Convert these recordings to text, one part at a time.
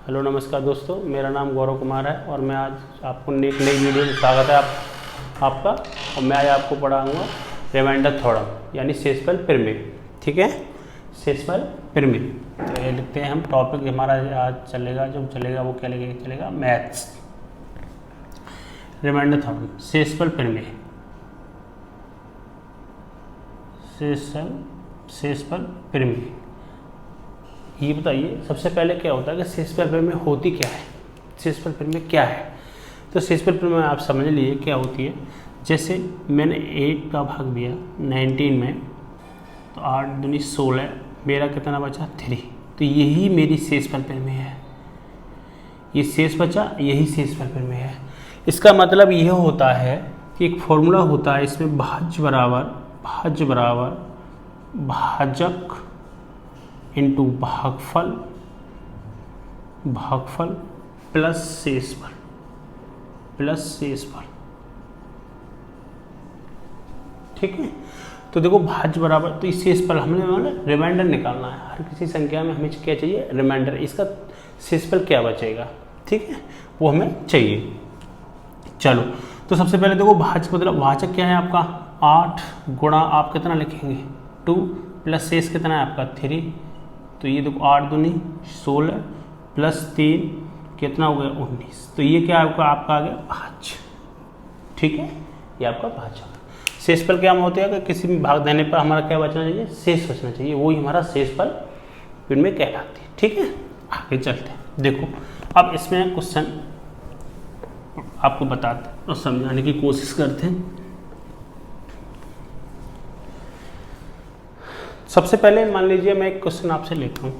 Hello नमस्कार दोस्तों, मेरा नाम गौरव कुमार है और मैं आज आपको एक नई वीडियो में स्वागत है आपका। और मैं आज आपको पढ़ाऊँगा रिमाइंडर थ्योरम यानी शेषफल प्रमेय। ठीक है, शेषफल प्रमेय। तो ये लिखते हैं हम। टॉपिक हमारा आज चलेगा वो क्या चलेगा, मैथ्स। रिमाइंडर थ्योरम, शेषफल प्रमेय, शेषफल प्रमेय। ये बताइए सबसे पहले क्या होता है कि शेषफल प्रमेय होती क्या है, शेषफल प्रमेय क्या है। तो शेषफल प्रमेय आप समझ लीजिए क्या होती है। जैसे मैंने 8 का भाग दिया 19 में, तो 8 दूनी 16, मेरा कितना बचा 3। तो यही मेरी शेषफल प्रमेय है। ये शेष बचा, यही शेषफल प्रमेय है। इसका मतलब यह होता है कि एक फॉर्मूला होता है इसमें, भाज्य बराबर भाजक इंटू भागफल प्लस शेषफल। ठीक है, तो देखो भाज्य बराबर, तो इस शेषफल हमने रिमाइंडर निकालना है। हर किसी संख्या में हमें क्या चाहिए, रिमाइंडर। इसका शेषफल क्या बचेगा, ठीक है, वो हमें चाहिए। चलो, तो सबसे पहले देखो भाज्य मतलब भाजक क्या है आपका 8 गुणा आप कितना लिखेंगे 2 प्लस शेष कितना है आपका 3। तो ये देखो 8 दूनी 16 प्लस 3 कितना हो गया 19। तो ये क्या आपका आ गया भाज्य। ठीक है, ये आपका भाज्य। शेषफल क्या होता है कि किसी भी भाग देने पर हमारा क्या बचना चाहिए, शेष बचना चाहिए। वही हमारा शेषफल प्रमेय कहलाती है। ठीक है, आगे चलते हैं। देखो अब इसमें क्वेश्चन आपको बताते हैं और समझाने की कोशिश करते हैं। सबसे पहले मान लीजिए मैं एक क्वेश्चन आपसे लेता हूँ।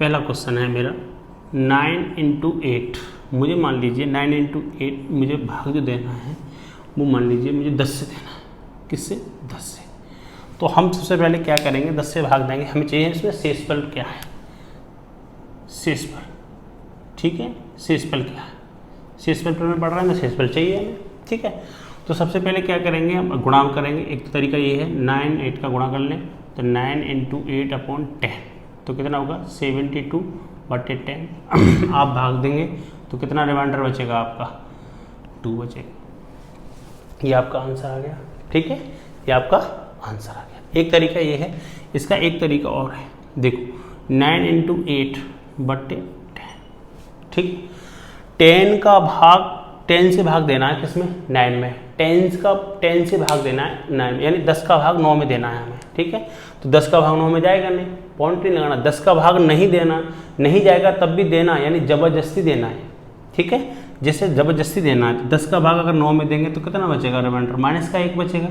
पहला क्वेश्चन है मेरा 9 × 8। मुझे मान लीजिए 9 × 8 मुझे भाग जो देना है वो मान लीजिए मुझे 10 से देना है। किससे, 10 से। तो हम सबसे पहले क्या करेंगे, 10 से भाग देंगे। हमें चाहिए इसमें शेषफल क्या है, शेषफल। ठीक है, शेषफल क्या है, शेषफल पर मैं पढ़ रहा है ना, शेषफल चाहिए हमें। ठीक है, तो सबसे पहले क्या करेंगे, हम गुणा करेंगे। एक तो तरीका ये है 9 8 का गुणा कर लें, तो 9 × 8/10 तो कितना होगा 72/10। आप भाग देंगे तो कितना रिमाइंडर बचेगा आपका 2 बचेगा। ये आपका आंसर आ गया। ठीक है, ये आपका आंसर आ गया। एक तरीका ये है। इसका एक तरीका और है, देखो 9 × 8/10। ठीक, 10 का भाग 10 से भाग देना है किसमें, 9 में। 10 से भाग देना है 9 में, यानी 10 का भाग 9 में देना है हमें। ठीक है, तो 10 का भाग 9 में जाएगा नहीं, पॉइंट नहीं लगाना। 10 का भाग नहीं देना, नहीं जाएगा तब भी देना, यानी जबरदस्ती देना है। ठीक है, जैसे जबरदस्ती देना है। तो 10 का भाग अगर 9 में देंगे तो कितना बचेगा रिमाइंडर, -1 बचेगा।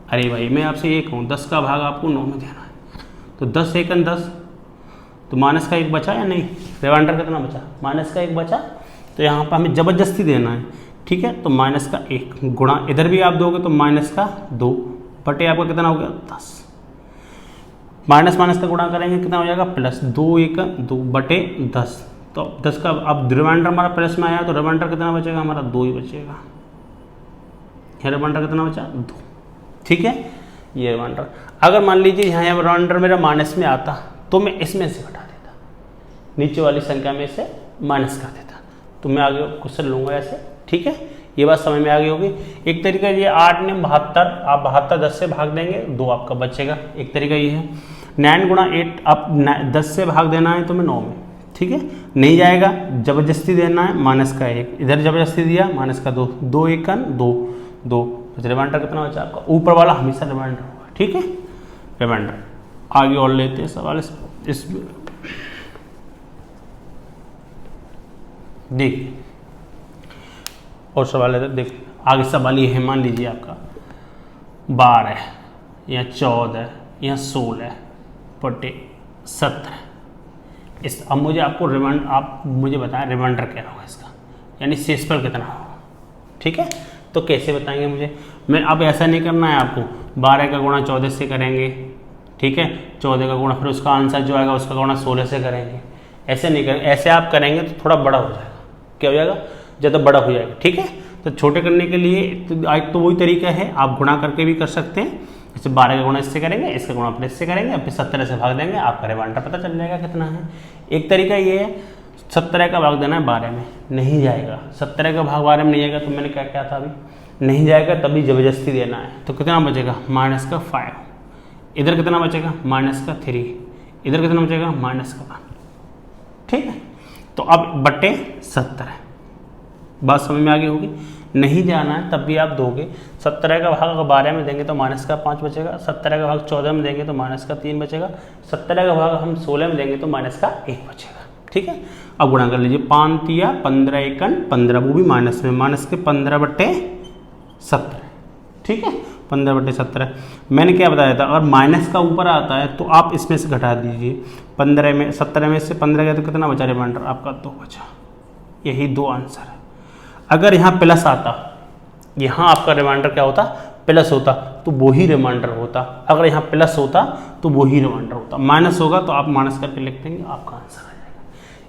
अरे भाई मैं आपसे ये कहूँ 10 का भाग आपको 9 में देना है, तो 10 × 10 तो -1 बचा या नहीं, रिमाइंडर कितना बचा, -1 बचा। तो यहाँ पर हमें जबरदस्ती देना है। ठीक है, तो -1 गुणा इधर भी आप दोगे तो -2 बटे आपका कितना हो गया 10। माइनस का गुणा करेंगे कितना हो जाएगा +2 × 2 बटे 10। तो 10 का अब रिमाइंडर हमारा प्लस में आया तो रिमाइंडर कितना बचेगा हमारा 2 ही बचेगा। रिमाइंडर कितना बचा 2। ठीक है, ये रिमाइंडर। अगर मान लीजिए यहाँ रिमाइंडर मेरा माइनस में आता तो मैं इसमें से घटा देता, नीचे वाली संख्या में से माइनस कर देता। तो मैं आगे क्वेश्चन लूँगा ऐसे। ठीक है, ये बात समझ में आ गई होगी। एक तरीका ये 8 ने 72, आप 72 10 से भाग देंगे 2 आपका बचेगा। एक तरीका ये है 9 × 8, आप 10 से भाग देना है तो मैं 9 में। ठीक है, नहीं जाएगा, जबरदस्ती देना है -1। इधर जबरदस्ती दिया -2, 2 × 2 तो रिमाइंडर कितना बचा आपका, ऊपर वाला हमेशा रिमाइंडर होगा। ठीक है, रिमाइंडर। आगे और लेते हैं सवाल। इस देखिए और सवाल है, देख आगे सवाल ये है, मान लीजिए आपका 12 या 14 या 16/17। इस अब मुझे आपको आप मुझे बताएं रिमाइंडर क्या होगा इसका, यानी शेषफल कितना होगा। ठीक है, तो कैसे बताएंगे मुझे, मैं अब ऐसा नहीं करना है आपको 12 का गुणा 14 से करेंगे। ठीक है, 14 का गुणा फिर उसका आंसर जो आएगा उसका गुणा 16 से करेंगे। ऐसे नहीं करेंगे, ऐसे आप करेंगे तो थोड़ा बड़ा हो जाएगा। क्या हो जाएगा, ज़्यादा बड़ा हो जाएगा। ठीक है, तो छोटे करने के लिए तो वही तरीका है, आप गुणा करके भी कर सकते हैं। जैसे 12 का गुणा इससे करेंगे, इसका गुणा फिर इससे करेंगे, फिर 17 से भाग देंगे, आपका रिमाइंडर पता चल जाएगा कितना है। एक तरीका ये है 17 का भाग देना है 12 में, नहीं जाएगा। 17 का भाग 12 में नहीं जाएगा, तो मैंने क्या किया था अभी, नहीं जाएगा तभी ज़बरदस्ती देना है। तो कितना बचेगा, माइनस का 5, इधर कितना बचेगा, माइनस का 3, इधर कितना बचेगा, माइनस का 1। ठीक है, तो अब बटे 70 है, बात समझ में आ गई होगी। नहीं जाना है तब भी आप दोगे। 17 का भाग अगर 12 में देंगे तो माइनस का 5 बचेगा, 17 का भाग 14 में देंगे तो माइनस का 3 बचेगा, 17 का भाग हम 16 में देंगे तो माइनस का 1 बचेगा। ठीक है, अब गुणा कर लीजिए, 5 तिया 15 एकन 15, वो भी माइनस में, माइनस के 15 बटे 17। ठीक है, 15 बटे 17। मैंने क्या बताया था, अगर माइनस का ऊपर आता है तो आप इसमें से घटा दीजिए। 15 में 17 में से 15 गया तो कितना बचा रिमाइंडर आपका, 2 बचा। यही 2 आंसर है। अगर यहाँ प्लस आता, यहाँ आपका रिमाइंडर क्या होता, प्लस होता तो वो ही रिमाइंडर होता। अगर यहाँ प्लस होता तो वो ही रिमाइंडर होता। माइनस होगा तो आप माइनस करके लिख देंगे, आपका आंसर आ जाएगा।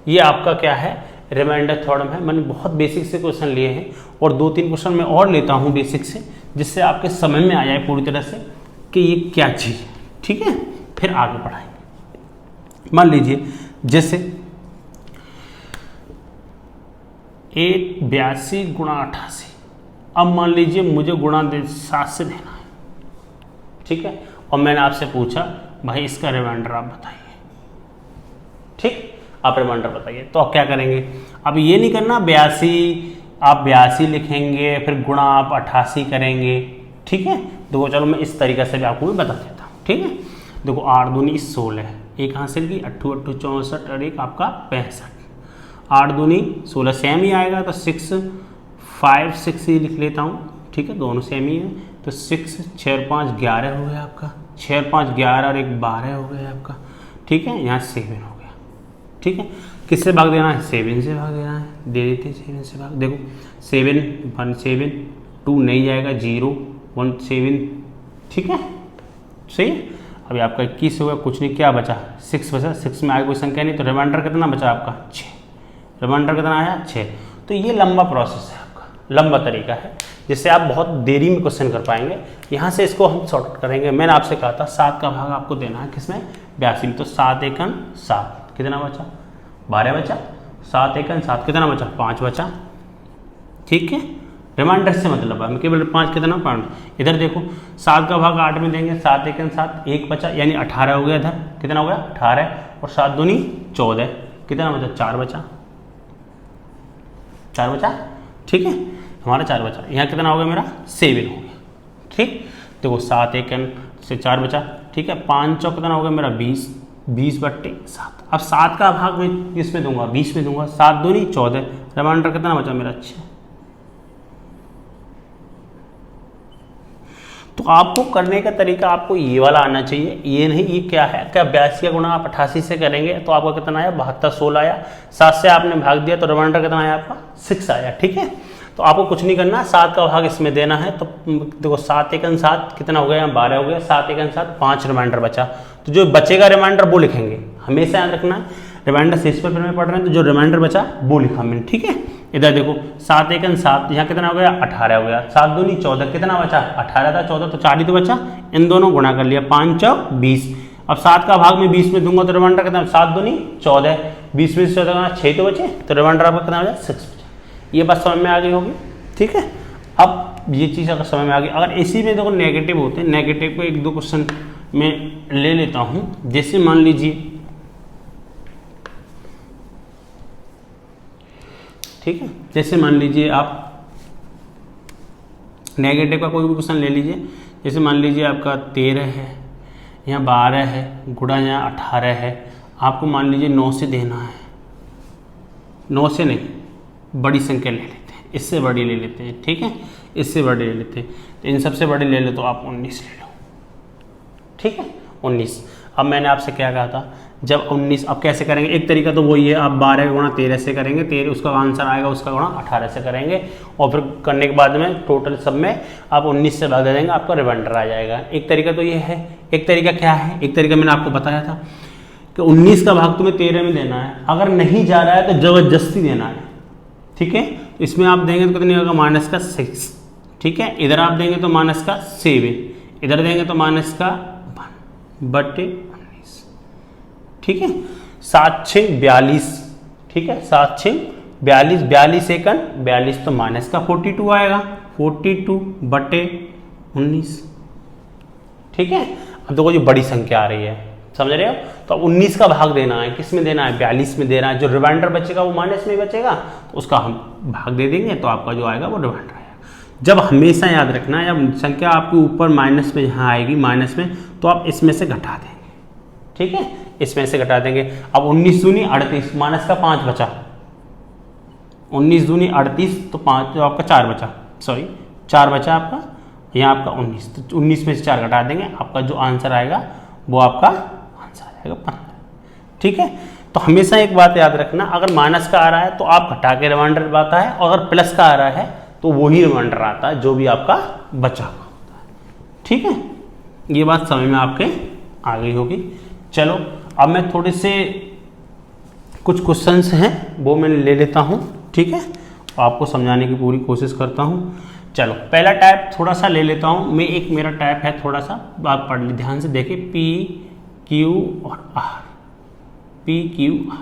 ये आपका क्या है, रिमाइंडर थ्योरम है। मैंने बहुत बेसिक से क्वेश्चन लिए हैं और 2-3 क्वेश्चन मैं और लेता हूँ बेसिक से, जिससे आपके समझ में आ जाए पूरी तरह से कि ये क्या चीज़ है। ठीक है, फिर आगे बढ़ाएंगे। मान लीजिए जैसे 82 गुणा 88, अब मान लीजिए मुझे गुणा 7 से देना है। ठीक है, और मैंने आपसे पूछा भाई इसका रिमाइंडर आप बताइए। ठीक, आप रिमाइंडर बताइए। तो आप क्या करेंगे, अब ये नहीं करना 82 आप 82 लिखेंगे फिर गुणा आप 88 करेंगे। ठीक है, देखो चलो मैं इस तरीके से भी आपको भी बता देता हूँ। ठीक है, देखो 8 दूनी 16, एक हासिल की 8 8 64 और एक आपका 65। 8 दूनी 16 सेम ही आएगा, तो 6 5 6 ही लिख लेता हूँ। ठीक है, दोनों सेम ही है, तो 6 6 5 11 हो गया आपका, 6 5 11 और 1 12 हो गया आपका। ठीक है, यहाँ 7 हो गया। ठीक है, किससे भाग देना है, 7 से भाग देना है, दे देते 7 से भाग। देखो 7 1 7 2 नहीं जाएगा, 0 1 7। ठीक है, सही है। अभी आपका 21 हो गया, कुछ नहीं, क्या बचा 6 बचा, 6 में आगे कोई संख्या नहीं, तो रिमाइंडर कितना बचा आपका 6। रिमाइंडर कितना आया 6। तो ये लंबा प्रोसेस है आपका, लंबा तरीका है जिससे आप बहुत देरी में क्वेश्चन कर पाएंगे। यहाँ से इसको हम सॉर्ट आउट करेंगे। मैंने आपसे कहा था 7 का भाग आपको देना है किसमें, 82 में, तो 7 एकन 7 कितना बचा, 12 बचा। 7 एकन 7 कितना बचा, 5 बचा। ठीक है, रिमाइंडर से मतलब है, केवल 5 कितना 5। इधर देखो 7 का भाग 8 में देंगे, 7 एकन 7, 1 बचा, यानी 18 हो गया। इधर कितना हो गया 18, और 7 दूनी 14, कितना बचा 4 बचा, 4 बचा। ठीक है, हमारा 4 बचा। यहाँ कितना हो गया मेरा 7 हो गया। ठीक, देखो 7 एकन से 4 बचा। ठीक है, 5 चौक कितना हो गया मेरा 20, 20 बट्टे 7। अब 7 का भाग मैं किस में दूंगा, 20 में दूंगा। 7 दूनी 14, रिमाइंडर कितना बचा मेरा 6। तो आपको करने का तरीका आपको ये वाला आना चाहिए, ये नहीं ये क्या है, क्या 82 का गुणा आप 88 से करेंगे तो आपका कितना आया 72 16 आया। 7 से आपने भाग दिया तो रिमाइंडर कितना आया आपका 6 आया। ठीक है, तो आपको कुछ नहीं करना, 7 का भाग इसमें देना है। तो देखो 7 एकन 7 कितना हो गया 12 हो गया, 7 एकन 7 5 रिमाइंडर बचा। तो जो बचेगा रिमाइंडर वो लिखेंगे, हमेशा याद रखना है। रिमाइंडर से इस पर में पढ़ रहे हैं तो जो रिमाइंडर बचा वो लिखा मैंने। ठीक है, इधर देखो 7 एकन 7, यहाँ कितना हो गया 18 हो गया। 7 दूनी 14, कितना बचा 18 था, 14 तो 4 ही तो बचा। इन दोनों गुणा कर लिया, 5 चौक 20। अब 7 का भाग में 20 में दूंगा तो रिमाइंडर कितना, 7 दूनी 14, 20 में से 14 6 तो बचे, तो रिमाइंडर आपका कितना बचा 6 बचा। ये बात समझ में आ गई होगी। ठीक है, अब ये चीज़ अगर समझ में आ गई, अगर इसी में देखो नेगेटिव होते हैं, नेगेटिव को 1-2 क्वेश्चन में ले लेता हूँ। जैसे मान लीजिए, ठीक है, जैसे मान लीजिए आप नेगेटिव का कोई भी क्वेश्चन ले लीजिए। जैसे मान लीजिए आपका 13 है, यहाँ 12 है, गुणा यहाँ 18 है। आपको मान लीजिए 9 से देना है, 9 से नहीं, बड़ी संख्या ले लेते हैं, इससे बड़ी ले लेते हैं। ठीक है, इससे बड़ी ले लेते हैं, तो इन सबसे बड़ी ले लो तो आप 19 ले लो। ठीक है, 19। अब मैंने आपसे क्या कहा था, जब 19, अब कैसे करेंगे, एक तरीका तो वही है, आप 12 गुणा 13 से करेंगे, 13 उसका आंसर आएगा, उसका गुणा 18 से करेंगे, और फिर करने के बाद में टोटल सब में आप 19 से भाग दे देंगे, आपका रिमाइंडर आ जाएगा। एक तरीका तो ये है। एक तरीका क्या है, एक तरीका मैंने आपको बताया था कि 19 का भाग तुम्हें 13 में देना है, अगर नहीं जा रहा है तो जबरदस्ती देना है। ठीक है, इसमें आप देंगे तो कितनी होगा -6। ठीक है, इधर आप देंगे तो -7, इधर देंगे तो -1 बटे 19। ठीक है, 7 6 42। ठीक है, 7 6 42, 42 सेकंड, 42 तो माइनस का 42 आएगा, 42/19। ठीक है, अब देखो जो बड़ी संख्या आ रही है, समझ रहे हो, तो अब 19 का भाग देना है, किस में देना है, 42 में देना है। जो रिमाइंडर बचेगा वो माइनस में बचेगा, तो उसका हम भाग दे देंगे, तो आपका जो आएगा वो रिमाइंडर आएगा। जब हमेशा याद रखना है, जब संख्या आपके ऊपर माइनस में यहाँ आएगी माइनस में, तो आप इसमें से घटा देंगे। ठीक है, इसमें से घटा देंगे। अब 19 दूनी 38, माइनस का 5 बचा, 19 दूनी 38, तो 5 तो आपका 4 बचा, सॉरी 4 बचा आपका, यहाँ आपका 19, तो 19 में से 4 घटा देंगे, आपका जो आंसर आएगा वो आपका आंसर आ जाएगा 15। ठीक है, तो हमेशा एक बात याद रखना, अगर माइनस का आ रहा है तो आप घटा के रिमाइंडर आता है, और अगर प्लस का आ रहा है तो वही रिमाइंडर आता है जो भी आपका बचा हुआ होता है। ठीक है, ये बात समझ में आपके आ गई होगी। चलो अब मैं थोड़े से कुछ क्वेश्चंस हैं वो मैं ले लेता हूँ। ठीक है, आपको समझाने की पूरी कोशिश करता हूँ। चलो पहला टाइप थोड़ा सा ले लेता हूँ मैं, एक मेरा टाइप है, थोड़ा सा आप पढ़ ली, ध्यान से देखें, पी क्यू और आर, पी क्यू आर।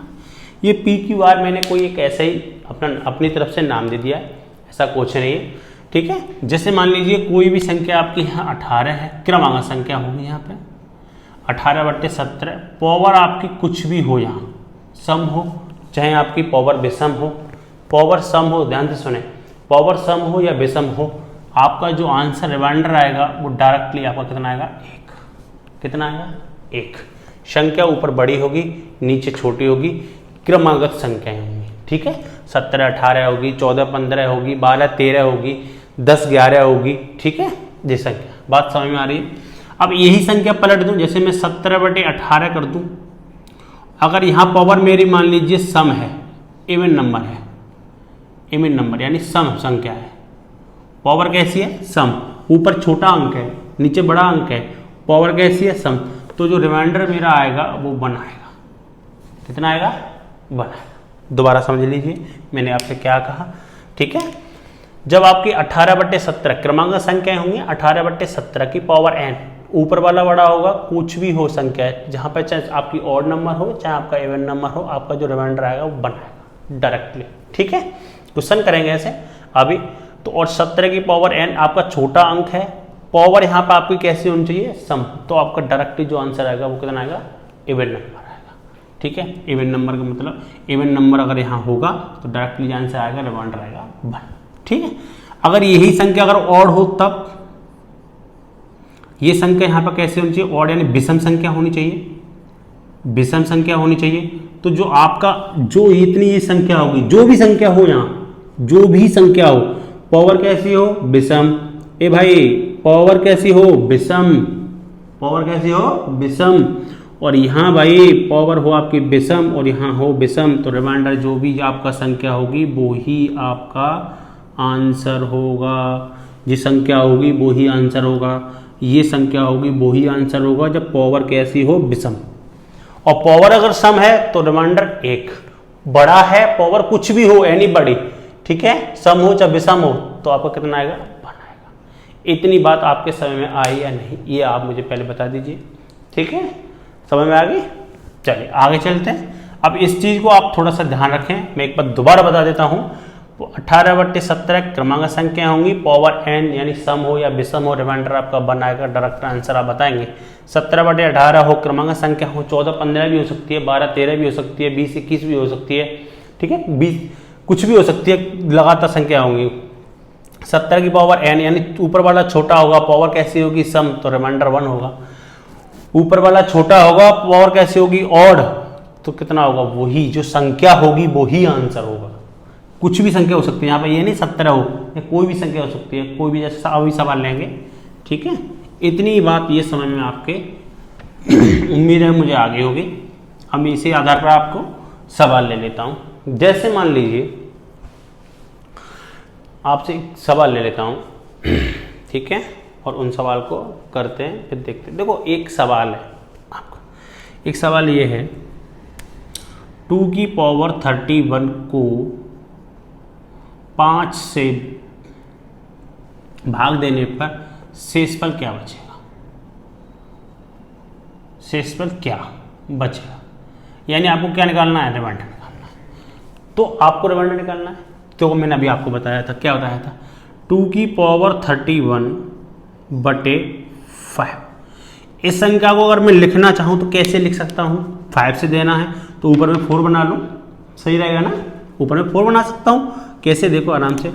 ये पी क्यू आर मैंने कोई एक ऐसे ही अपनी तरफ से नाम दे दिया है, ऐसा कुछ नहीं है। ठीक है, जैसे मान लीजिए कोई भी संख्या आपकी यहाँ 18 है, क्रमांक संख्या होगी यहाँ पे 18/17, पावर आपकी कुछ भी हो, यहाँ सम हो, चाहे आपकी पावर विषम हो, पावर सम हो, ध्यान से सुने, पावर सम हो या विषम हो, आपका जो आंसर रिमाइंडर आएगा वो डायरेक्टली आपका कितना आएगा, 1। कितना आएगा, 1। संख्या ऊपर बड़ी होगी, नीचे छोटी होगी, क्रमागत संख्याएं होंगी। ठीक है, 17 18 होगी, 14 15 होगी, 12 13 होगी, 10 11 होगी। ठीक है, ये संख्या, बात समझ में आ रही है। अब यही संख्या पलट दूं, जैसे मैं 17/18 कर दूं, अगर यहाँ पावर मेरी मान लीजिए सम है, इवन नंबर है, इवन नंबर यानी सम संख्या है, पावर कैसी है, सम, ऊपर छोटा अंक है नीचे बड़ा अंक है, पावर कैसी है, सम, तो जो रिमाइंडर मेरा आएगा वो 1 आएगा। कितना आएगा, 1 आएगा। दोबारा समझ लीजिए मैंने आपसे क्या कहा। ठीक है, जब आपकी 18/17 क्रमांक संख्याएं होंगी, 18/17 की पावर n, ऊपर वाला बड़ा होगा, कुछ भी हो संख्या है, जहां पे चाहे आपकी ऑड नंबर हो चाहे आपका इवन नंबर हो, आपका जो रिमाइंडर आएगा वो 1 आएगा डायरेक्टली। ठीक है, क्वेश्चन करेंगे ऐसे अभी तो। और 17 की पावर n आपका छोटा अंक है, पावर यहाँ पे आपकी कैसी होनी चाहिए, सम, तो आपका डायरेक्टली जो आंसर आएगा वो कितना आएगा, इवन नंबर आएगा। ठीक है, इवन नंबर का मतलब इवन नंबर अगर यहाँ होगा तो डायरेक्टली आंसर आएगा, रिमाइंडर आएगा 1। ठीक है, अगर यही संख्या अगर ऑड हो, तब ये संख्या यहाँ पर कैसे होनी चाहिए, ऑड यानी विषम संख्या होनी चाहिए, विषम संख्या होनी चाहिए। तो जो आपका जो इतनी ये संख्या होगी, जो भी संख्या हो, यहाँ जो भी संख्या हो, पावर कैसी हो, विषम। ए भाई पावर कैसी हो, विषम, पावर कैसी हो, विषम। और यहाँ भाई पावर हो आपकी विषम और यहाँ हो विषम, तो रिमाइंडर जो भी आपका संख्या होगी वो ही आपका आंसर होगा। ये संख्या होगी वो ही आंसर होगा, ये संख्या होगी वो ही आंसर होगा जब पावर कैसी हो, विषम। और पावर अगर सम है तो रिमाइंडर 1, बड़ा है पावर कुछ भी हो, एनी बड़ी, ठीक है, सम हो चाहे विषम हो, तो आपका कितना आएगा, 1 आएगा। इतनी बात आपके समझ में आई या नहीं, ये आप मुझे पहले बता दीजिए। ठीक है, समझ में आ गई। चलिए आगे चलते हैं। अब इस चीज को आप थोड़ा सा ध्यान रखें, मैं एक बार दोबारा बता देता हूं। 18/17 क्रमांक संख्या होंगी, पावर n यानी सम हो या विषम हो, रिमाइंडर आपका 1 आएगा, डायरेक्ट आंसर आप बताएंगे। 17/18 हो, क्रमांक संख्या हो, 14 15 भी हो सकती है, 12 13 भी हो सकती है, 20 21 भी हो सकती है। ठीक है, 20 कुछ भी हो सकती है, लगातार संख्या होंगी। 17 की पावर n यानी ऊपर वाला छोटा होगा, पावर कैसी होगी, सम, तो रिमाइंडर 1 होगा। ऊपर वाला छोटा होगा, पावर कैसी होगी, ऑड, तो कितना होगा, वही जो संख्या होगी वही आंसर होगा। कुछ भी संख्या हो सकती है, यहाँ पे ये नहीं 17 हो, या कोई भी संख्या हो सकती है, कोई भी, जैसा अभी सवाल लेंगे। ठीक है, इतनी बात ये समझ में आपके उम्मीद है मुझे आगे होगी। हम इसी आधार पर आपको सवाल ले लेता हूँ। जैसे मान लीजिए आपसे एक सवाल ले लेता हूँ, ठीक है, और उन सवाल को करते हैं फिर देखते हैं। देखो एक सवाल है आपका, एक सवाल ये है, 2 की पावर 31 को 5 से भाग देने पर शेषफल क्या बचेगा, शेषफल क्या बचेगा, यानी आपको क्या निकालना है, रिमाइंडर निकालना है। तो आपको रिमाइंडर निकालना है। तो मैंने अभी आपको बताया था, क्या बताया था, 2 की पावर 31/5। इस संख्या को अगर मैं लिखना चाहूँ तो कैसे लिख सकता हूँ, 5 से देना है तो ऊपर में 4 बना लूँ, सही रहेगा ना, ऊपर में 4 बना सकता हूँ। कैसे, देखो आराम से,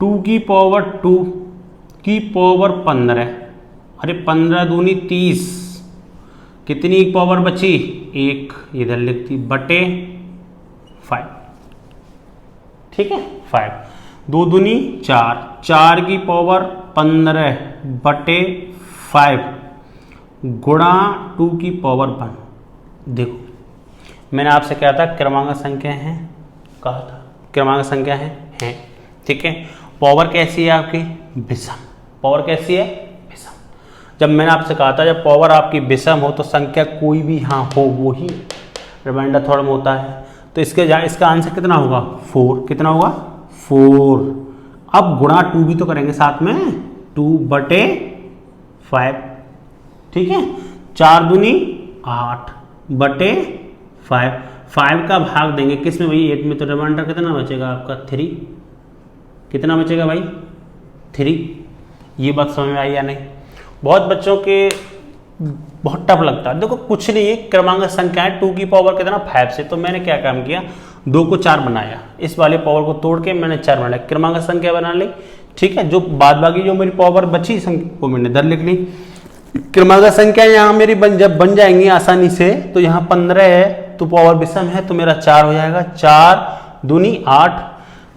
2 की पावर 2 की पावर 15, अरे 15 दूनी 30, कितनी एक पावर बची, एक, इधर लिखती बटे 5, ठीक है, 5, 2 दूनी 4, 4 की पावर 15/5 गुणा 2 की पावर 1। देखो मैंने आपसे कहा था क्रमांक संख्या है, कहा था क्रमांक संख्या है, ठीक है। पावर कैसी है आपकी, विषम, पावर कैसी है, विषम। जब मैंने आपसे कहा था जब पावर आपकी विषम हो तो संख्या कोई भी यहाँ हो वो ही रिमाइंडर थोड़ा में होता है। तो इसका आंसर कितना होगा, 4, कितना होगा, 4। अब गुणा 2 भी तो करेंगे साथ में, 2/5, ठीक है, 4 दूनी 8/5, 5 का भाग देंगे किस में भाई, 8 में, तो रिमाइंडर कितना बचेगा आपका, 3, कितना बचेगा भाई, 3। ये बात समझ में आई या नहीं। बहुत बच्चों के बहुत टफ लगता है। देखो कुछ नहीं है, क्रमांक संख्या है 2 की पावर कितना, 5 से, तो मैंने क्या काम किया, 2 को 4 बनाया, इस वाले पावर को तोड़ के मैंने 4 बनाया, क्रमांक संख्या बना ली, ठीक है। जो बाद बाकी जो मेरी पावर बची संख्या वो मैंने इधर लिख ली। क्रमांक संख्या यहाँ मेरी जब बन जाएंगी आसानी से, तो यहाँ 15 है तो पावर विषम है तो मेरा 4 हो जाएगा, 4 दूनी 8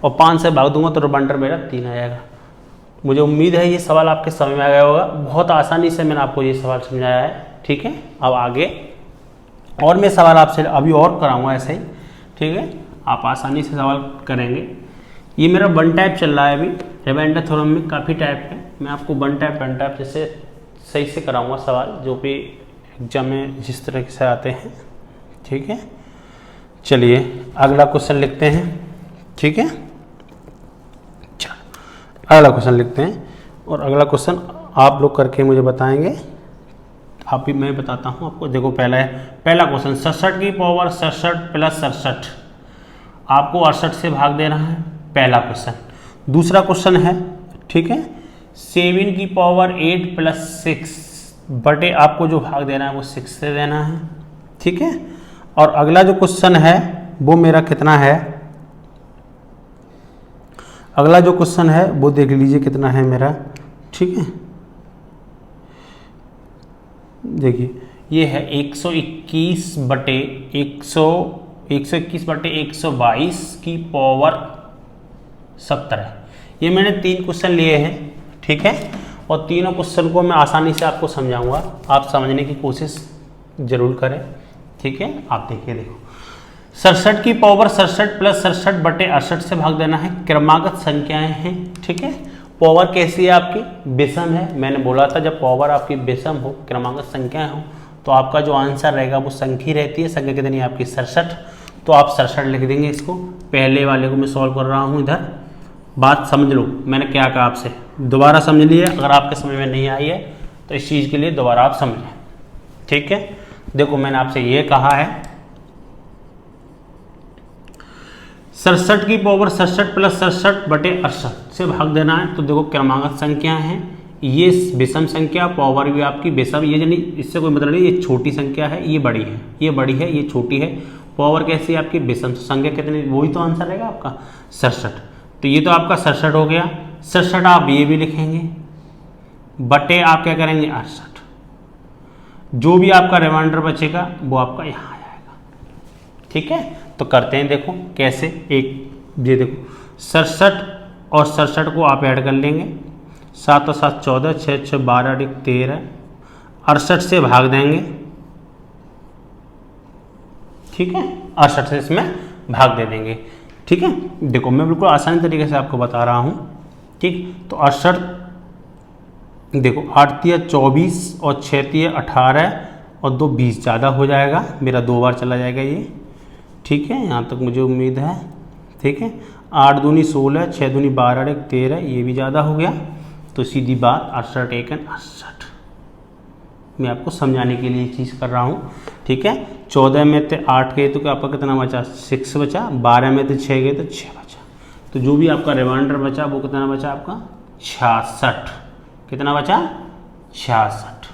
और 5 से भाग दूंगा तो रिमाइंडर मेरा 3 आ जाएगा। मुझे उम्मीद है ये सवाल आपके समझ में आ गया होगा। बहुत आसानी से मैंने आपको ये सवाल समझाया है, ठीक है। अब आगे और मैं सवाल आपसे अभी और कराऊंगा ऐसे ही, ठीक है, आप आसानी से सवाल करेंगे। ये मेरा 1 टाइप चल रहा है अभी, रिमाइंडर थ्योरम में काफ़ी टाइप है, मैं आपको 1 टाइप जैसे सही से कराऊंगा सवाल जो भी एग्जाम में जिस तरह से आते हैं, ठीक है। चलिए अगला क्वेश्चन लिखते हैं, ठीक है, अगला क्वेश्चन लिखते हैं और अगला क्वेश्चन आप लोग करके मुझे बताएंगे, आप भी मैं बताता हूँ आपको। देखो पहला क्वेश्चन, 67 की पावर 67 + 67, आपको 68 से भाग देना है, पहला क्वेश्चन। दूसरा क्वेश्चन है, ठीक है, 7 की पावर 8 + 6 बटे आपको जो भाग देना है वो 6 से देना है, ठीक है। और अगला जो क्वेश्चन है वो मेरा कितना है, अगला जो क्वेश्चन है वो देख लीजिए कितना है मेरा, ठीक है। देखिए ये है 121/122 की पावर 17। ये मैंने 3 क्वेश्चन लिए हैं, ठीक है, और तीनों क्वेश्चन को मैं आसानी से आपको समझाऊंगा, आप समझने की कोशिश जरूर करें, ठीक है। आप देखिए, देखो 67 की पावर 67 + 67 बटे 68 से भाग देना है, क्रमागत संख्याएं हैं, ठीक है। पावर कैसी है आपकी, विषम है, मैंने बोला था जब पावर आपकी विषम हो, क्रमागत संख्याएं हो, तो आपका जो आंसर रहेगा वो संख्या रहती है। संख्या कितनी है आपकी, 67, तो आप 67 लिख देंगे। इसको पहले वाले को मैं सॉल्व कर रहा हूँ, इधर बात समझ लो मैंने क्या कहा आपसे, दोबारा समझ लिए। अगर आपके समझ में नहीं आई है तो इस चीज़ के लिए दोबारा आप समझें, ठीक है। देखो मैंने आपसे ये कहा है 67 की पावर 67 + 67 बटे 68 से भाग देना है। तो देखो क्रमागत संख्या है, ये विषम संख्या, पावर भी आपकी विषम, ये यानी इससे कोई मतलब नहीं, ये छोटी संख्या है, ये बड़ी है, ये बड़ी है, ये छोटी है। पावर कैसी है आपकी विषम, संख्या कितनी, वही तो आंसर रहेगा आपका 67। तो ये तो आपका 67 हो गया, 67 आप ये भी लिखेंगे, बटे आप क्या करेंगे 68, जो भी आपका रिमाइंडर बचेगा वो आपका यहाँ आ जाएगा, ठीक है। तो करते हैं, देखो कैसे, एक ये देखो 67 और 67 को आप ऐड कर लेंगे, 7 और 7 14, 6 6 12 + 13, 68 से भाग देंगे, ठीक है, 68 से इसमें भाग दे देंगे, ठीक है। देखो मैं बिल्कुल आसानी तरीके से आपको बता रहा हूँ, ठीक। तो 68 देखो 8 × 24 और 6 × 18 और 2 20 ज़्यादा हो जाएगा, मेरा 2 बार चला जाएगा ये, ठीक है, यहाँ तक मुझे उम्मीद है, ठीक है। 8 दूनी 16, 6 दूनी 12 + 13, ये भी ज़्यादा हो गया, तो सीधी बात 68 × 68 मैं आपको समझाने के लिए चीज़ कर रहा हूँ, ठीक है। 14 में से 8 गए तो आपका कितना बचा, 6 बचा। 12 में से 6 गए तो 6 बचा। तो जो भी आपका रिमाइंडर बचा वो कितना बचा आपका 66। कितना बचा 66।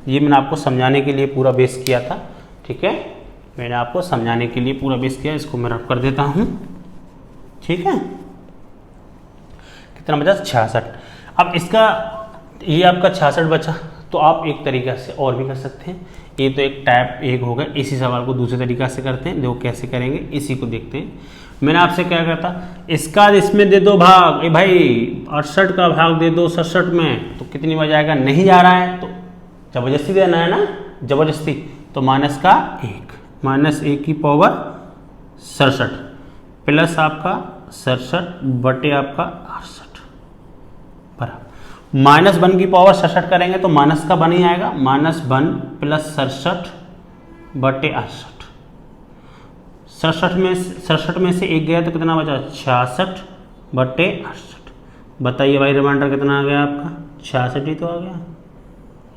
ये मैंने आपको समझाने के लिए पूरा बेस किया था, ठीक है। मैंने आपको समझाने के लिए पूरा बेस किया, इसको मैं रफ कर देता हूँ, ठीक है। कितना बचा 66। अब इसका ये आपका 66 बचा, तो आप एक तरीक़ा से और भी कर सकते हैं। ये तो एक टाइप एक हो गया, इसी सवाल को दूसरे तरीक़ा से करते हैं। देखो कैसे करेंगे, इसी को देखते हैं। मैंने आपसे क्या कहा था, इसका इसमें दे दो भाग, ए भाई 68 का भाग दे दो 67 में, तो कितनी बार जाएगा, नहीं जा रहा है तो जबरदस्ती देना है ना, जबरदस्ती। तो माइनस का 1, माइनस 1 की पावर 67 प्लस आपका 67 बटे आपका 68 बराबर माइनस 1 की पावर 67 करेंगे तो माइनस का 1 ही आएगा। माइनस 1 प्लस 67 बटे 68। 67 में से 1 गया तो कितना बचा 66 बटे 68। बताइए भाई रिमाइंडर कितना आ गया आपका 66 ही तो आ गया।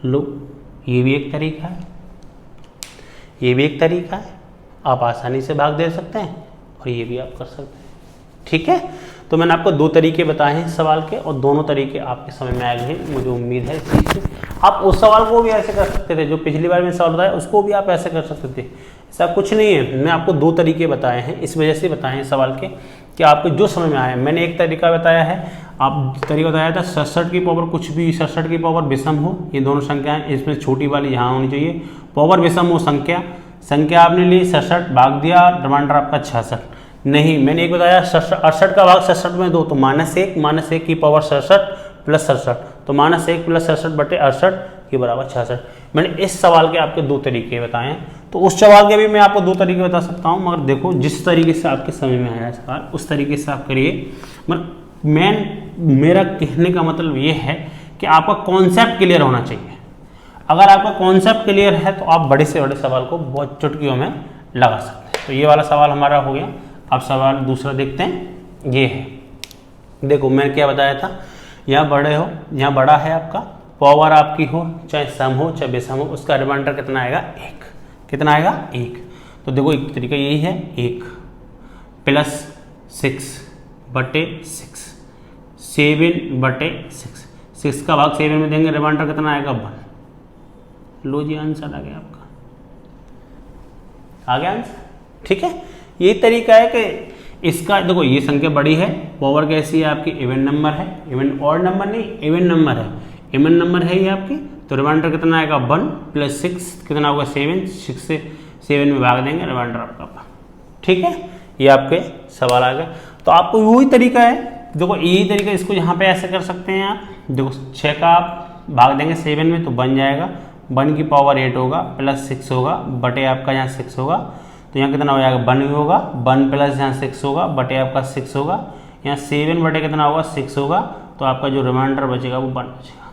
लो ये भी एक तरीका है, ये भी एक तरीका है। आप आसानी से भाग दे सकते हैं और ये भी आप कर सकते हैं, ठीक है। तो मैंने आपको 2 तरीके बताए हैं सवाल के, और दोनों तरीके आपके समझ में आ गए हैं, मुझे उम्मीद है इस चीज़ से। आप उस सवाल को भी ऐसे कर सकते थे जो पिछली बार में सवाल बताया, उसको भी आप ऐसे कर सकते थे। ऐसा कुछ नहीं है, मैं आपको 2 तरीके बताए हैं, इस वजह से बताए हैं सवाल के कि आपको जो समझ में आया। मैंने एक तरीका बताया है, आप तरीका बताया था 67 की पावर कुछ भी, 67 की पावर विषम हो, ये दोनों संख्याएं, इसमें छोटी वाली यहाँ होनी चाहिए, पावर विषम हो संख्या आपने ली 67 भाग दिया, रिमाइंडर आपका 66। नहीं, मैंने एक बताया 68 का भाग 67 में दो, तो -1 की पावर 67 प्लस 67, तो -1 प्लस 67 बटे 68 के बराबर 66। मैंने इस सवाल के आपके 2 तरीके बताए हैं, तो उस सवाल के भी मैं आपको 2 तरीके बता सकता हूँ, मगर देखो जिस तरीके से आपके समझ में आया सवाल उस तरीके से आप करिए। मगर मेरा कहने का मतलब ये है कि आपका कॉन्सेप्ट क्लियर होना चाहिए। अगर आपका कॉन्सेप्ट क्लियर है तो आप बड़े से बड़े सवाल को बहुत चुटकियों में लगा सकते हैं। तो ये वाला सवाल हमारा हो गया। अब सवाल दूसरा देखते हैं, ये है, देखो मैंने क्या बताया था, यहाँ बड़े हो, यहाँ बड़ा है आपका, पावर आपकी हो, चाहे सम हो चाहे बेसम हो, उसका रिमाइंडर कितना आएगा 1। कितना आएगा 1। तो देखो एक तरीका यही है, 1 प्लस 6 बटे 6, 7 बटे 6 का भाग 7 में देंगे, रिमाइंडर कितना आएगा 1। लो जी आंसर आ गया आपका, आ गया आंसर, ठीक है। यही तरीका है कि इसका देखो ये संख्या बड़ी है, पावर कैसी है आपकी, इवन नंबर है, इवन ऑड नंबर नहीं, इवन नंबर है, इवन नंबर है ये आपकी, तो रिमाइंडर कितना आएगा 1 प्लस 6 कितना होगा 7, 6 से 7 में भाग देंगे, रिमाइंडर आपका 1, ठीक है। ये आपके सवाल आ गया। तो आपको वही तरीका है, देखो यही तरीका, इसको यहाँ पे ऐसे कर सकते हैं आप, देखो 6 का आप भाग देंगे 7 में तो बन जाएगा, 1 की पावर 8 होगा प्लस 6 होगा बटे आपका यहाँ 6 होगा, तो यहाँ कितना हो जाएगा 1 ही होगा, 1 प्लस यहाँ 6 होगा बटे आपका 6 होगा, यहाँ 7 बटे कितना होगा 6 होगा, तो आपका जो रिमाइंडर बचेगा वो 1 बचेगा।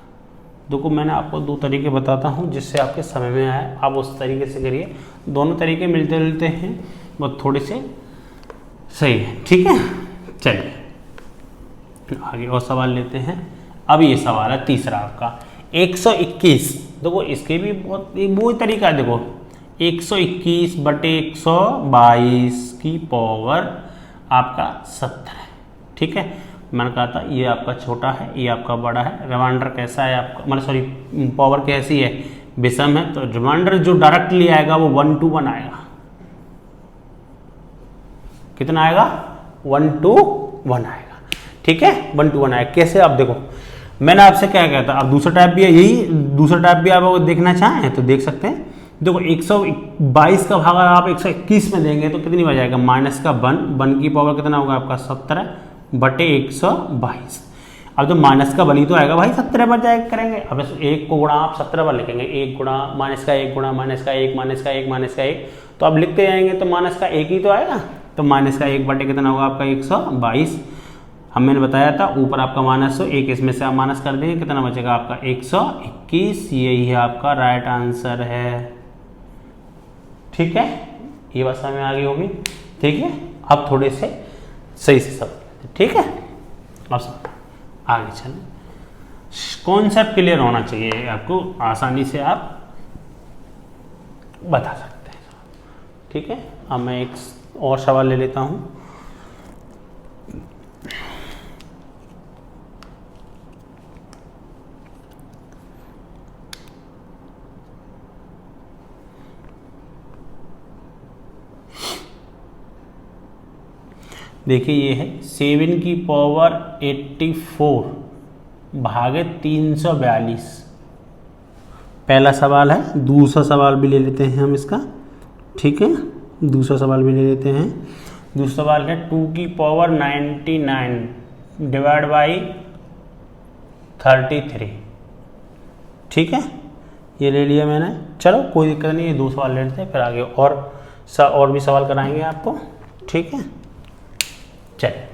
देखो मैंने आपको 2 तरीके बताता हूँ जिससे आपके समझ में आए, आप उस तरीके से करिए। दोनों तरीके मिलते जुलते हैं, वो थोड़े से सही है, ठीक है। चलिए आगे और सवाल लेते हैं। अब ये सवाल है तीसरा आपका 121। देखो इसके भी बहुत वो तरीका है, देखो 121 बटे 122 की पावर आपका 70 है, ठीक है। मैंने कहा था ये आपका छोटा है, ये आपका बड़ा है, रिमाइंडर कैसा है आपका, मतलब सॉरी पावर कैसी है, विषम है, तो रिमाइंडर जो डायरेक्टली आएगा वो 1 to 1 आएगा। कितना आएगा 1 to 1 आएगा, ठीक है, 1 to 1 आएगा। कैसे आप देखो, मैंने आपसे क्या कहता, अब दूसरा टाइप भी है, यही दूसरा टाइप भी आप देखना चाहें तो देख सकते हैं। देखो 122 का भाग आप 121 में देंगे तो कितनी बच जाएगा, माइनस का 1 की पावर कितना होगा आपका 70 बटे 122। अब जो माइनस का 1 ही तो आएगा भाई, 70 बच जाएगा करेंगे। अब 1 को गुणा आप 70 बार लिखेंगे, 1 गुणा माइनस का 1 गुणा माइनस का 1 माइनस का 1 माइनस का 1, तो अब लिखते जाएंगे तो माइनस का 1 ही तो आएगा, तो माइनस का 1 बटे कितना होगा आपका 122। मैंने बताया था ऊपर आपका माइनस हो, 1 इसमें से आप माइनस कर देंगे, कितना बचेगा आपका 121। यही है आपका राइट आंसर है, ठीक है। ये बात समझ में आ गई होगी, ठीक है। अब थोड़े से सही से सब, ठीक है। अब सब आगे चलें, कॉन्सेप्ट क्लियर होना चाहिए आपको, आसानी से आप बता सकते हैं। ठीक है, अब मैं एक और सवाल ले लेता हूँ। देखिए ये है 7 की पावर 84 भागे 342। पहला सवाल है। दूसरा सवाल भी ले लेते हैं हम इसका, ठीक है, दूसरा सवाल भी ले लेते हैं। दूसरा सवाल है 2 की पावर 99 डिवाइड बाई 33। ठीक है, ये ले लिया मैंने। चलो कोई दिक्कत नहीं, ये 2 सवाल ले लेते हैं, फिर आगे और भी सवाल कराएंगे आपको। ठीक है, चलिए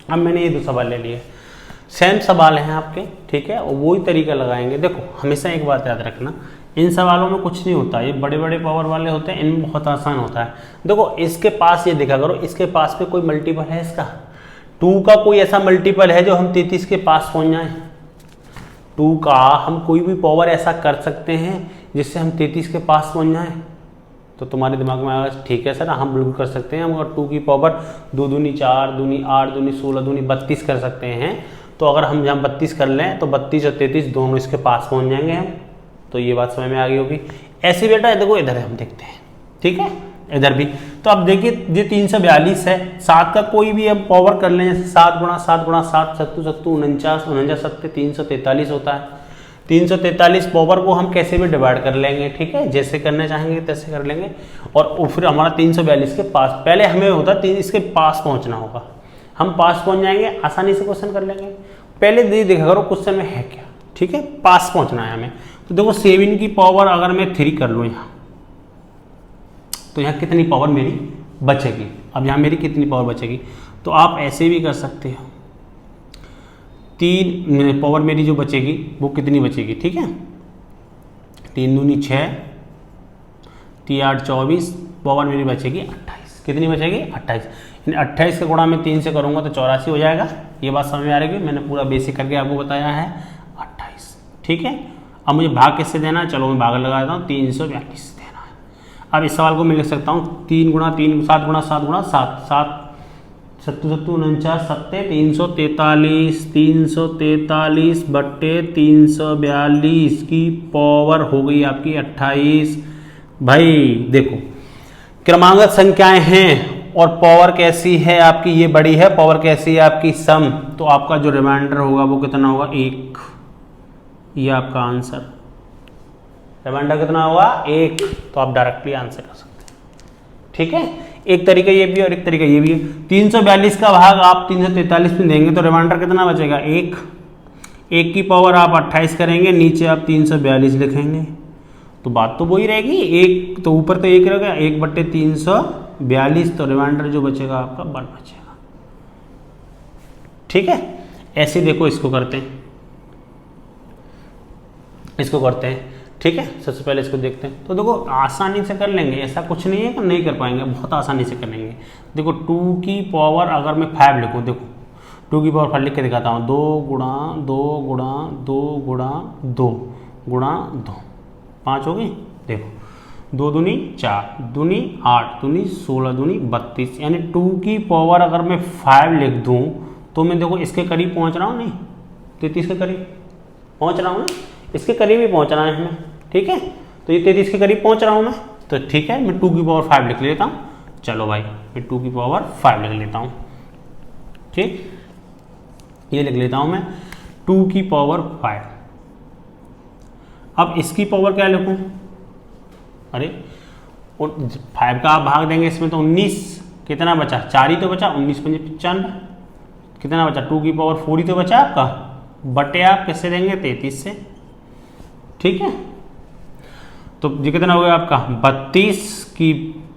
अब मैंने ये 2 सवाल ले लिए, सेम सवाल हैं आपके, ठीक है, और वही तरीका लगाएंगे। देखो हमेशा एक बात याद रखना, इन सवालों में कुछ नहीं होता, ये बड़े बड़े पावर वाले होते हैं, इनमें बहुत आसान होता है। देखो इसके पास ये देखा करो, इसके पास पे कोई मल्टीपल है इसका, 2 का कोई ऐसा मल्टीपल है जो हम 33 के पास पहुंच जाए। 2 का हम कोई भी पावर ऐसा कर सकते हैं जिससे हम 33 के पास पहुंच जाए। तो तुम्हारे दिमाग में आएगा ठीक है सर, हम बिल्कुल कर सकते हैं। हम अगर 2 की पावर 2 दूनी 4 दूनी 8 दूनी 16 दूनी 32 कर सकते हैं, तो अगर हम जहाँ 32 कर लें तो 32 और 33 दोनों इसके पास पहुंच जाएंगे हम। तो ये बात समझ में आ गई होगी। ऐसे बेटा देखो इधर है, हम देखते हैं, ठीक है, इधर भी। तो अब देखिए ये 342 है, 7 का कोई भी हम पावर कर लें, जैसे 7 गुणा 7 गुणा 7 सत्तू सत्तू 49 49 7 343 होता है। 343 पावर को हम कैसे भी डिवाइड कर लेंगे, ठीक है, जैसे करना चाहेंगे तैसे कर लेंगे। और फिर हमारा 342 के पास, पहले हमें होता इसके पास पहुंचना होगा, हम पास पहुंच जाएंगे, आसानी से क्वेश्चन कर लेंगे। पहले देखा करो क्वेश्चन में है क्या, ठीक है, पास पहुंचना है हमें। तो देखो 7 की पावर अगर मैं 3 कर लूँ यहाँ, तो यहाँ कितनी पावर मेरी बचेगी। अब यहाँ मेरी कितनी पावर बचेगी, तो आप ऐसे भी कर सकते हो। 3 पावर मेरी जो बचेगी वो कितनी बचेगी, ठीक है, 3 दूनी 6 3 8 24, पावर मेरी बचेगी 28। कितनी बचेगी 28। 28 का गुणा मैं 3 से करूँगा तो 84 हो जाएगा। ये बात समझ में आ रही है, मैंने पूरा बेसिक करके आपको बताया है 28। ठीक है, अब मुझे भाग किससे देना है, चलो मैं भाग लगाता हूँ, 342 देना है। अब इस सवाल को मैं लिख सकता हूँ 3 गुणा 3 7 गुणा 7 गुणा 7 7 सत्तू सत्तू 49 7 343 343 बट्टे 342 की पावर हो गई आपकी 28। भाई देखो क्रमांगत संख्याएं हैं और पावर कैसी है आपकी, ये बड़ी है, पावर कैसी है आपकी सम, तो आपका जो रिमाइंडर होगा वो कितना होगा 1। ये आपका आंसर, रिमाइंडर कितना होगा 1। तो आप डायरेक्टली आंसर कर सकते हैं। ठीक है, एक तरीका ये भी है और एक तरीका ये भी है। 342 का भाग आप 343 में देंगे तो रिमाइंडर कितना बचेगा 1। 1 की पावर आप 28 करेंगे, नीचे आप 342 लिखेंगे, तो बात तो वही रहेगी। 1 तो ऊपर तो 1 रहेगा, 1 बट्टे 342, तो रिमाइंडर जो बचेगा आपका 1 बचेगा। ठीक है, ऐसे देखो इसको करते हैं, इसको करते हैं। ठीक है, सबसे पहले इसको देखते हैं। तो देखो आसानी से कर लेंगे, ऐसा कुछ नहीं है कि नहीं कर पाएंगे, बहुत आसानी से कर लेंगे। देखो 2 की पावर अगर मैं 5 लिखूँ, देखो 2 की पावर 5 लिख के दिखाता हूँ, 2 गुणा 2 गुणा 2 गुणा 2 गुणा 2 5 हो गई। देखो 2 दूनी 4 दूनी 8 दूनी 16 दूनी 32, यानी 2 की पावर अगर मैं 5 लिख दूँ तो मैं देखो इसके करीब पहुँच रहा हूँ, नहीं 33 के करीब पहुँच रहा हूँ ना, इसके करीब ही पहुँचना है हमें। ठीक है, तो ये 33 के करीब पहुँच रहा हूँ मैं, तो ठीक है मैं 2 की पावर 5 लिख लेता हूँ। चलो भाई मैं 2 की पावर 5 लिख लेता हूँ। ठीक, ये लिख लेता हूँ मैं 2 की पावर 5। अब इसकी पावर क्या लिखूँ, अरे 5 का आप भाग देंगे इसमें तो 19, कितना बचा 4 ही तो बचा, 19 पंजे 95, कितना बचा 2 की पावर 4 ही तो बचा आपका, बटे आप किससे देंगे 33 से। ठीक है, तो ये कितना हो गया आपका 32 की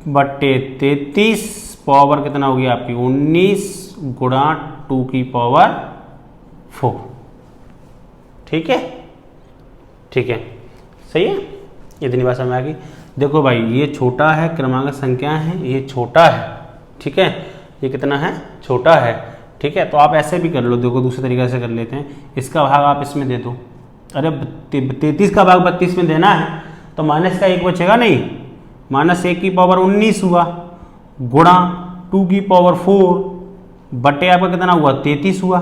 बट्टे 33, पावर कितना हो गया आपकी 19 गुणा 2 की पावर 4। ठीक है, ठीक है, सही है, इतनी बात समझ आ गई। देखो भाई ये छोटा है, क्रमांक संख्या है, ये छोटा है, ठीक है, ये कितना है छोटा है। ठीक है, तो आप ऐसे भी कर लो, देखो दूसरे तरीके से कर लेते हैं, इसका भाग आप इसमें दे दो। अरे 33 का भाग 32 में देना है तो माइनस का 1 बचेगा, नहीं -1 की पावर 19 हुआ गुणा 2 की पावर 4 बटे आपका कितना हुआ 33 हुआ।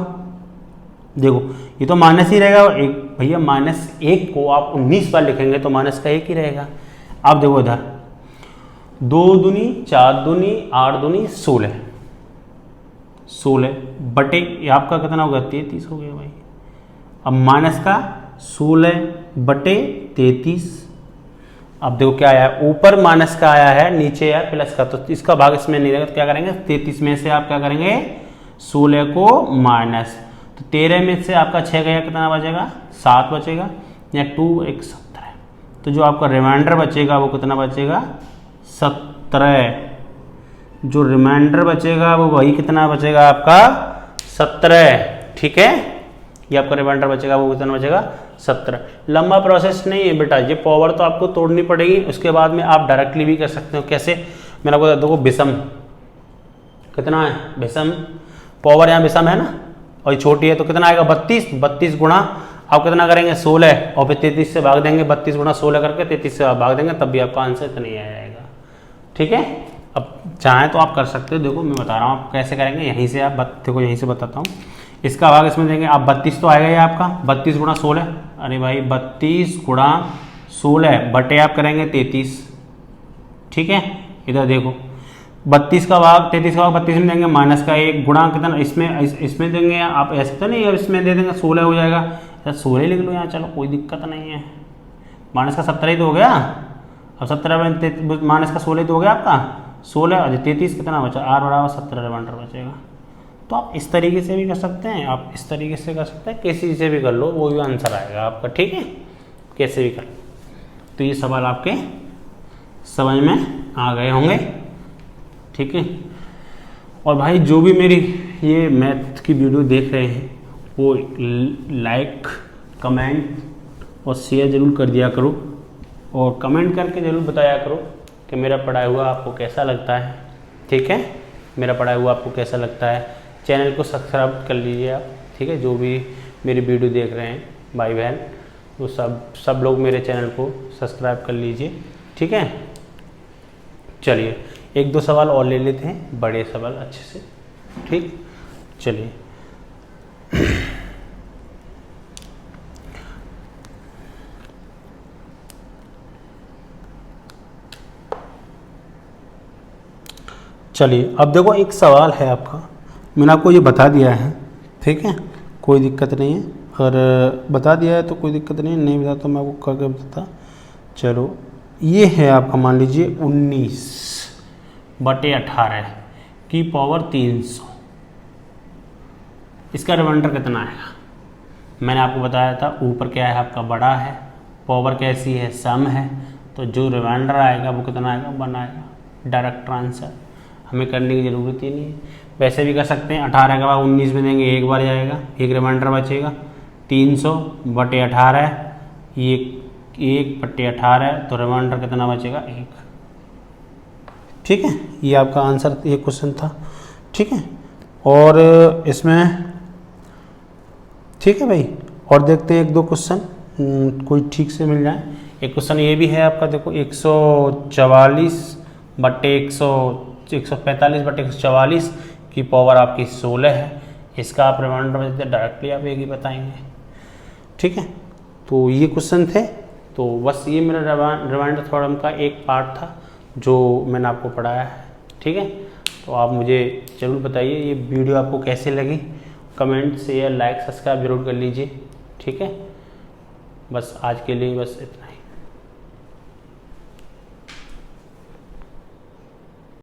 देखो ये तो माइनस ही रहेगा एक भैया, -1 को आप 19 बार लिखेंगे तो माइनस का 1 ही रहेगा। अब देखो इधर 2 दूनी 4 दूनी 8 दूनी 16 बटे आपका कितना होगा 33 हो गया भाई। अब माइनस का 16 बटे 33। अब देखो क्या आया है, ऊपर माइनस का आया है, नीचे है प्लस का, तो इसका भाग इसमें नहीं रहेगा तो क्या करेंगे 33 में से आप क्या करेंगे 16 को माइनस, तो 13 में से आपका 6 गया कितना बचेगा 7 बचेगा, या 2 1 17, तो जो आपका रिमाइंडर बचेगा वो कितना बचेगा 17। जो रिमाइंडर बचेगा वो वही कितना बचेगा आपका 17। ठीक है, ये आपका रिमाइंडर बचेगा वो कितना बचेगा 17। लंबा प्रोसेस नहीं है बेटा, ये पावर तो आपको तोड़नी पड़ेगी, उसके बाद में आप डायरेक्टली भी कर सकते हो। कैसे, मैंने आपको देखो विषम कितना है, विषम पावर यहाँ विषम है ना, और ये छोटी है तो कितना आएगा 32 गुणा आप कितना करेंगे 16 और फिर 33 से भाग देंगे, 32 गुणा 16 करके 33 से भाग देंगे, तब भी आपका आंसर इतना ही आ जाएगा। ठीक है, अब चाहें तो आप कर सकते हो, देखो मैं बता रहा हूँ आप कैसे करेंगे। यहीं से आप देखो, यहीं से बताता हूँ, इसका भाग इसमें देंगे आप 32 तो आएगा ये आपका 32 गुणा 16, अरे भाई 32 गुणा 16 बटे आप करेंगे 33। ठीक है, इधर देखो 32 का भाग 33 का भाग 32 में देंगे, माइनस का 1 गुणा कितना इसमें देंगे आप, ऐसे तो नहीं, अब इसमें दे देंगे 16 हो जाएगा, 16 लिख लो यहाँ, चलो कोई दिक्कत नहीं है। माइनस का 17 ही तो हो गया, अब 17 में माइनस का 16 तो हो गया आपका 16 और 33 कितना बचा, r बराबर 17 रिमाइंडर बचेगा। तो आप इस तरीके से भी कर सकते हैं, आप इस तरीके से कर सकते हैं, किसी से भी कर लो वो भी आंसर आएगा आपका। ठीक है, कैसे भी कर लो। तो ये सवाल आपके समझ में आ गए होंगे। ठीक है, और भाई जो भी मेरी ये मैथ की वीडियो देख रहे हैं वो लाइक कमेंट और शेयर ज़रूर कर दिया करो, और कमेंट करके ज़रूर बताया करो कि मेरा पढ़ाया हुआ आपको कैसा लगता है। ठीक है, मेरा पढ़ाया हुआ आपको कैसा लगता है। चैनल को सब्सक्राइब कर लीजिए आप। ठीक है, जो भी मेरी वीडियो देख रहे हैं भाई बहन वो सब लोग मेरे चैनल को सब्सक्राइब कर लीजिए। ठीक है, चलिए 1-2 सवाल और ले लेते हैं, बड़े सवाल अच्छे से। ठीक, चलिए चलिए अब देखो एक सवाल है आपका, मैंने आपको ये बता दिया है। ठीक है, कोई दिक्कत नहीं है, अगर बता दिया है तो कोई दिक्कत नहीं है, नहीं बता तो मैं आपको करके बताता। चलो ये है आपका, मान लीजिए 19 बटे 18 की पावर 300, इसका रिमाइंडर कितना आएगा। मैंने आपको बताया था ऊपर क्या है आपका बड़ा है, पावर कैसी है सम है, तो जो रिमाइंडर आएगा वो कितना आएगा 1 आएगा। डायरेक्ट आंसर, हमें करने की ज़रूरत ही नहीं है। वैसे भी कर सकते हैं, 18 के बाद 19 में देंगे, एक बार जाएगा, एक रिमाइंडर बचेगा 300 बटे 18, ये 1 बटे 18, तो रिमाइंडर कितना बचेगा 1। ठीक है, ये आपका आंसर, ये क्वेश्चन था। ठीक है, और इसमें ठीक है भाई, और देखते हैं 1-2 क्वेश्चन कोई ठीक से मिल जाए। एक क्वेश्चन ये भी है आपका, देखो 144 बटे 145 बटे 144 की पावर आपकी 16 है, इसका आप रिमाइंडर डायरेक्टली आप एक ही बताएंगे। ठीक है, तो ये क्वेश्चन थे, तो बस ये मेरा रिमाइंडर थ्योरम का एक पार्ट था जो मैंने आपको पढ़ाया है। ठीक है, तो आप मुझे ज़रूर बताइए ये वीडियो आपको कैसे लगी, कमेंट शेयर लाइक सब्सक्राइब जरूर कर लीजिए। ठीक है, बस आज के लिए बस इतना ही।